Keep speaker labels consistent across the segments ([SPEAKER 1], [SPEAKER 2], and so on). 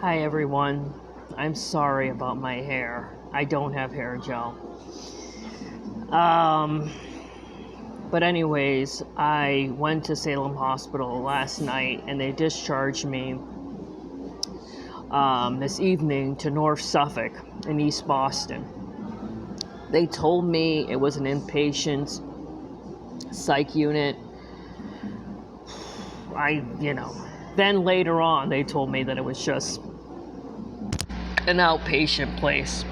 [SPEAKER 1] Hi everyone. I'm sorry about my hair. I don't have hair gel. Um, but anyways, I went to Salem Hospital last night and they discharged me this evening to North Suffolk in East Boston. They told me it was an inpatient psych unit. Then later on they told me that it was just an outpatient place.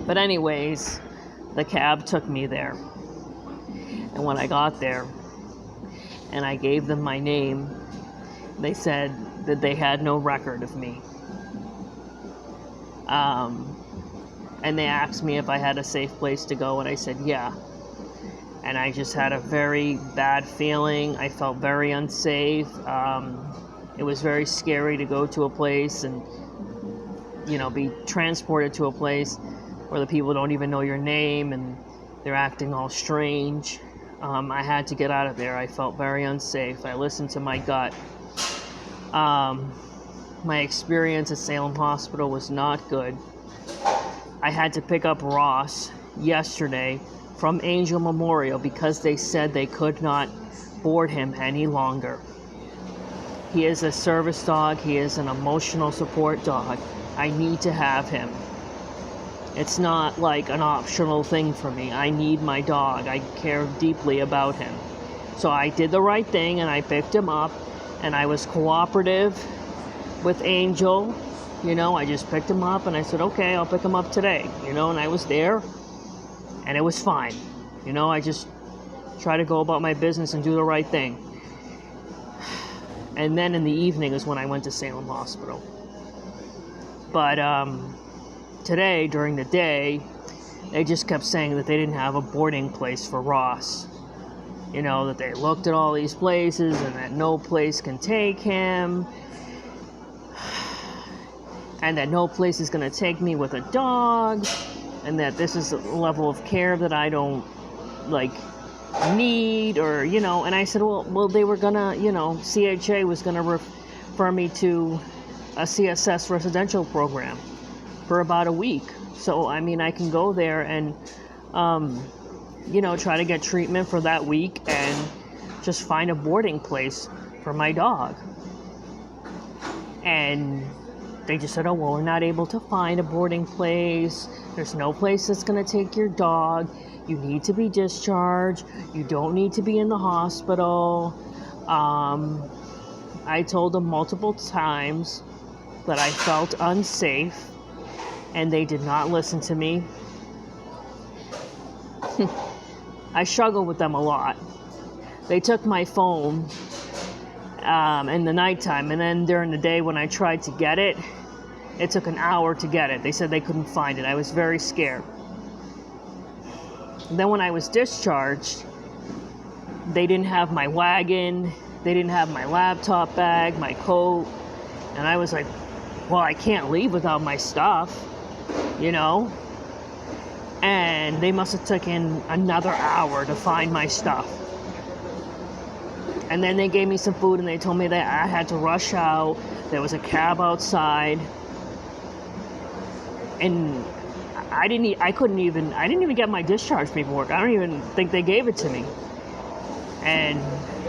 [SPEAKER 1] But anyways, the cab took me there. And when I got there and I gave them my name, they said that they had no record of me. And they asked me if I had a safe place to go, and I said yeah. And I just had a very bad feeling. I felt very unsafe. It was very scary to go to a place and, be transported to a place where the people don't even know your name and they're acting all strange. I had to get out of there. I felt very unsafe. I listened to my gut. My experience at Salem Hospital was not good. I had to pick up Ross yesterday from Angel Memorial because they said they could not board him any longer. He is a service dog. He is an emotional support dog. I need to have him. It's not like an optional thing for me. I need my dog. I care deeply about him. So I did the right thing and I picked him up, and I was cooperative with Angel. I just picked him up and I said, okay, I'll pick him up today. And I was there and it was fine. I just try to go about my business and do the right thing. And then in the evening is when I went to Salem Hospital. But today, during the day, they just kept saying that they didn't have a boarding place for Ross. That they looked at all these places and that no place can take him. And that no place is going to take me with a dog. And that this is a level of care that I don't, need or, And I said, well, they were going to, CHA was going to refer me to a CSS residential program for about a week. So, I can go there and, try to get treatment for that week and just find a boarding place for my dog. And they just said, oh, well, we're not able to find a boarding place. There's no place that's going to take your dog. You need to be discharged. You don't need to be in the hospital. I told them multiple times that I felt unsafe, and they did not listen to me. I struggle with them a lot. They took my phone in the nighttime, and then during the day when I tried to get it, it took an hour to get it. They said they couldn't find it. I was very scared. And then when I was discharged, they didn't have my wagon, they didn't have my laptop bag, my coat, and I was like, well, I can't leave without my stuff, And they must have taken another hour to find my stuff. And then they gave me some food and they told me that I had to rush out. There was a cab outside. And I didn't even get my discharge paperwork. I don't even think they gave it to me. And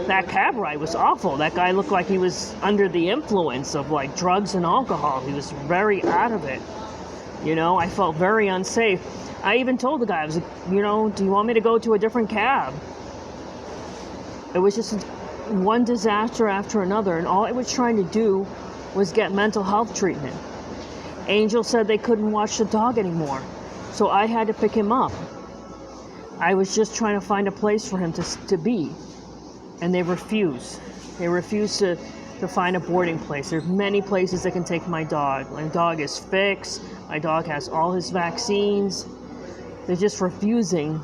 [SPEAKER 1] that cab ride was awful. That guy looked like he was under the influence of drugs and alcohol. He was very out of it. I felt very unsafe. I even told the guy, I was like, do you want me to go to a different cab? It was just one disaster after another, and all I was trying to do was get mental health treatment. Angel said they couldn't watch the dog anymore, so I had to pick him up. I was just trying to find a place for him to be, and they refused. They refused to find a boarding place. There's many places that can take my dog. My dog is fixed. My dog has all his vaccines. They're just refusing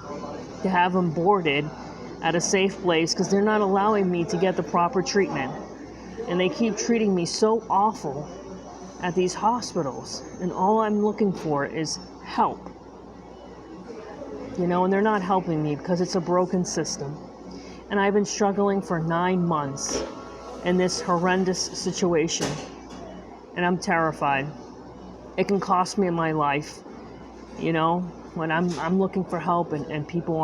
[SPEAKER 1] to have him boarded at a safe place because they're not allowing me to get the proper treatment. And they keep treating me so awful at these hospitals. And all I'm looking for is help. And they're not helping me because it's a broken system. And I've been struggling for 9 months. in this horrendous situation. And I'm terrified. It can cost me my life, you know, when I'm looking for help and people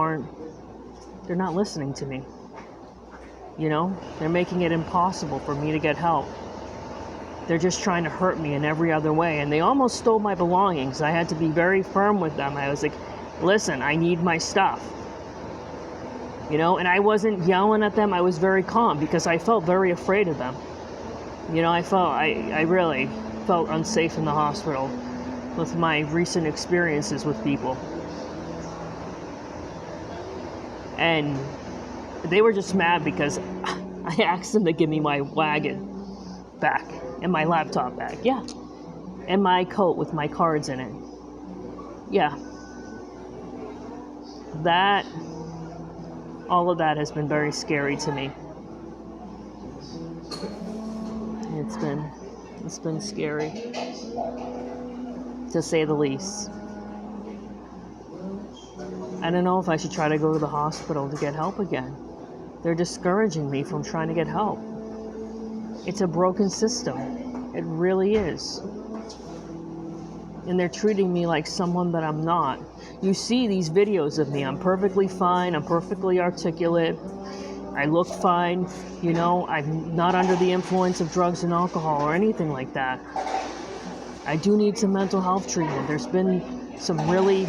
[SPEAKER 1] they're not listening to me. You know, they're making it impossible for me to get help. They're just trying to hurt me in every other way. And they almost stole my belongings. I had to be very firm with them. I was like, listen, I need my stuff. You know, and I wasn't yelling at them. I was very calm because I felt very afraid of them. You know, I really felt unsafe in the hospital with my recent experiences with people. And they were just mad because I asked them to give me my wagon back and my laptop back. Yeah. And my coat with my cards in it. Yeah. All of that has been very scary to me. It's been scary, to say the least. I don't know if I should try to go to the hospital to get help again. They're discouraging me from trying to get help. It's a broken system. It really is. And they're treating me like someone that I'm not. You see these videos of me. I'm perfectly fine. I'm perfectly articulate. I look fine. You know, I'm not under the influence of drugs and alcohol or anything like that. I do need some mental health treatment. There's been some really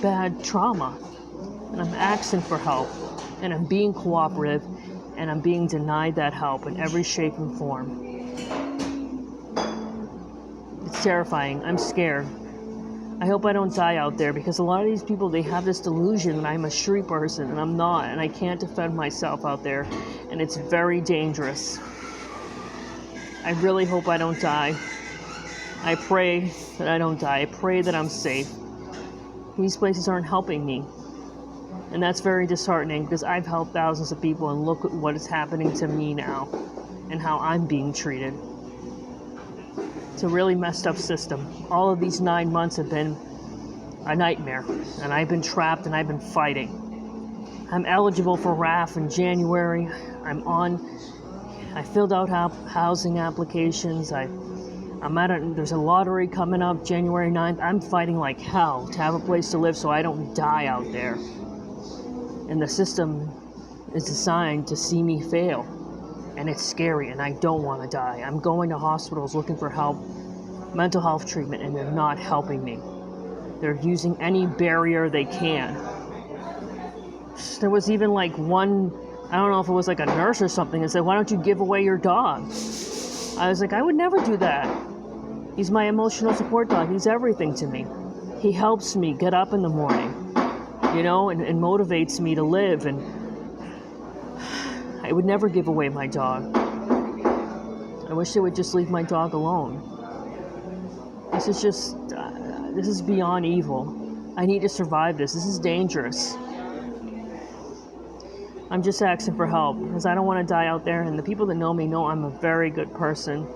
[SPEAKER 1] bad trauma. And I'm asking for help. And I'm being cooperative. And I'm being denied that help in every shape and form. It's terrifying. I'm scared. I hope I don't die out there because a lot of these people, they have this delusion that I'm a street person and I'm not, and I can't defend myself out there, and it's very dangerous. I really hope I don't die. I pray that I don't die. I pray that I'm safe. These places aren't helping me, and that's very disheartening because I've helped thousands of people, and look at what is happening to me now and how I'm being treated. It's a really messed up system. All of these 9 months have been a nightmare, and I've been trapped and I've been fighting. I'm eligible for RAF in January. I filled out housing applications. There's a lottery coming up January 9th. I'm fighting like hell to have a place to live so I don't die out there. And the system is designed to see me fail. And it's scary, and I don't want to die. I'm going to hospitals looking for help, mental health treatment, and they're not helping me. They're using any barrier they can. There was even like one, I don't know if it was like a nurse or something, that said, why don't you give away your dog? I was like, I would never do that. He's my emotional support dog. He's everything to me. He helps me get up in the morning, you know, and motivates me to live, and I would never give away my dog. I wish they would just leave my dog alone. This is beyond evil. I need to survive this. This is dangerous. I'm just asking for help because I don't want to die out there, and the people that know me know I'm a very good person.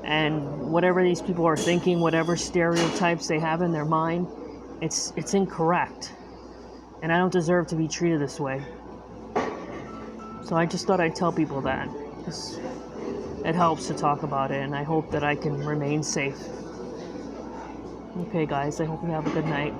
[SPEAKER 1] And whatever these people are thinking, whatever stereotypes they have in their mind, it's incorrect. And I don't deserve to be treated this way. So I just thought I'd tell people that. It helps to talk about it, and I hope that I can remain safe. Okay, guys, I hope you have a good night.